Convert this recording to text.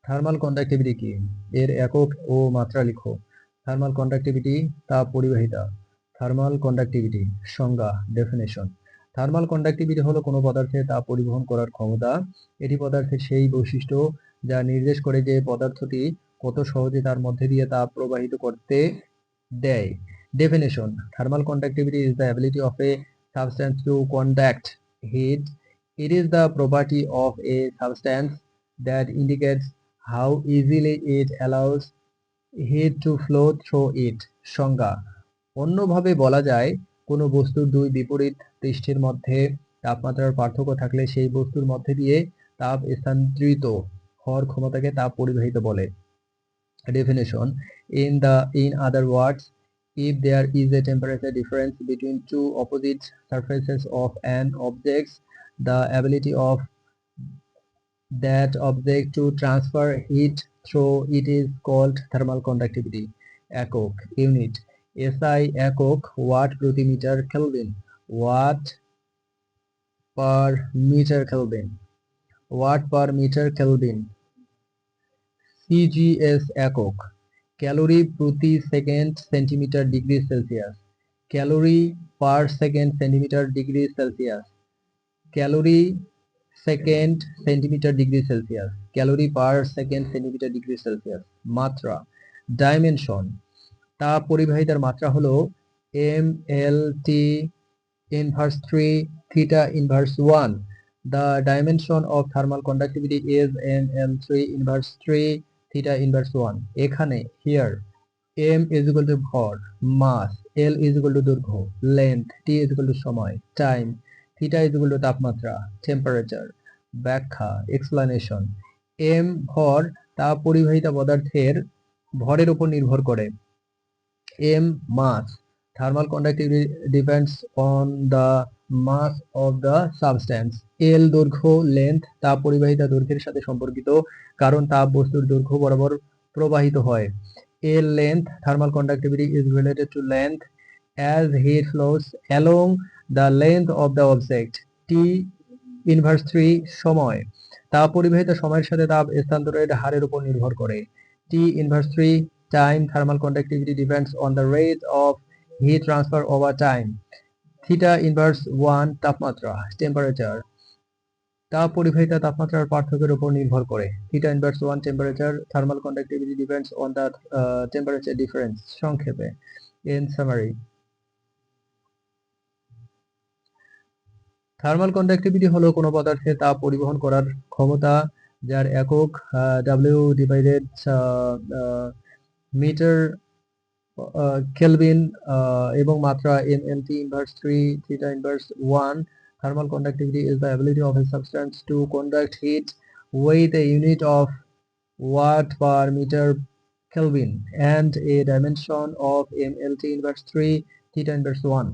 Thermal conductivity কি? এর একক ও মাত্রা লিখো। থার্মাল কন্ডাক্টিভিটি তাপ পরিবাহিতা। থার্মাল কন্ডাক্টিভিটি সংজ্ঞা ডেফিনেশন। থার্মাল কন্ডাক্টিভিটি হলো কোনো পদার্থের তাপ পরিবহন করার ক্ষমতা। এটি পদার্থের সেই বৈশিষ্ট্য যা নির্দেশ করে যে পদার্থটি কত সহজে তার মধ্যে দিয়ে তাপ প্রবাহিত করতে দেয়। Definition: thermal conductivity is the ability of a substance to conduct heat. It is the property of a substance that indicates how easily it allows heat to flow through it. সংজ্ঞা: অন্যভাবে বলা যায়, কোনো বস্তুর দুই বিপরীত পৃষ্ঠের মধ্যে তাপমাত্রার পার্থক্য থাকলে সেই বস্তুর মধ্যে দিয়ে তাপ স্থানান্তরিত হওয়ার ক্ষমতাকে তাপ পরিবাহিত বলে। Definition: in other words, if there is a temperature difference between two opposite surfaces of an object, the ability of that object to transfer heat through it is called thermal conductivity. একক unit SI একক watt প্রতি metre kelvin, watt per metre kelvin, watt per metre kelvin. CGS একক calorie প্রতি second centimetre degree Celsius, calorie per second centimetre degree Celsius, calorie second centimetre degree Celsius, calorie per second centimetre degree Celsius. মাত্রা dimension তাপ পরিবাহিতার মাত্রা হলো mLT inverse 3 theta inverse 1. The dimension of thermal conductivity is mL3 inverse 3 theta inverse 1. এখানে here m is equal to ভর, mass, l is equal to দৈর্ঘ্য, length, t is equal to সময়, time, theta is equal to তাপমাত্রা, temperature. ব্যাখ্যা explanation. m ভর তাপ পরিবাহিতা পদার্থের ভরের উপর নির্ভর করে। m mass. Thermal conductivity depends on the mass of the substance. l দৈর্ঘ্য length তাপ পরিবাহিতা দৈর্ঘ্যের সাথে সম্পর্কিত, কারণ তাপ বস্তুর দৈর্ঘ্য বরাবর প্রবাহিত হয়। l length thermal conductivity is related to length as heat flows along the length of the object. t inverse 3 সময় তাপ পরিবাহিতা সময়ের সাথে তাপ স্থানান্তরের হারের উপর নির্ভর করে। t inverse 3 time thermal conductivity depends on the rate of heat transfer over time. theta inverse 1 তাপমাত্রা temperature তাপ পরিবাহিতা তাপমাত্রার পার্থক্যের উপর নির্ভর করে। theta inverse 1 temperature thermal conductivity depends on the temperature difference. সংক্ষেপে in summary, থার্মাল কন্ডাক্টিভিটি হলো কোনো পদার্থের তাপ পরিবহন করার ক্ষমতা যার একক W ডিভাইডেড মিটার কেলভিন এবং মাত্রা mLT inverse 3 theta inverse 1. Thermal conductivity is the ability of a substance to conduct heat with a unit of watt per meter Kelvin and a dimension of mLT inverse 3 theta inverse 1.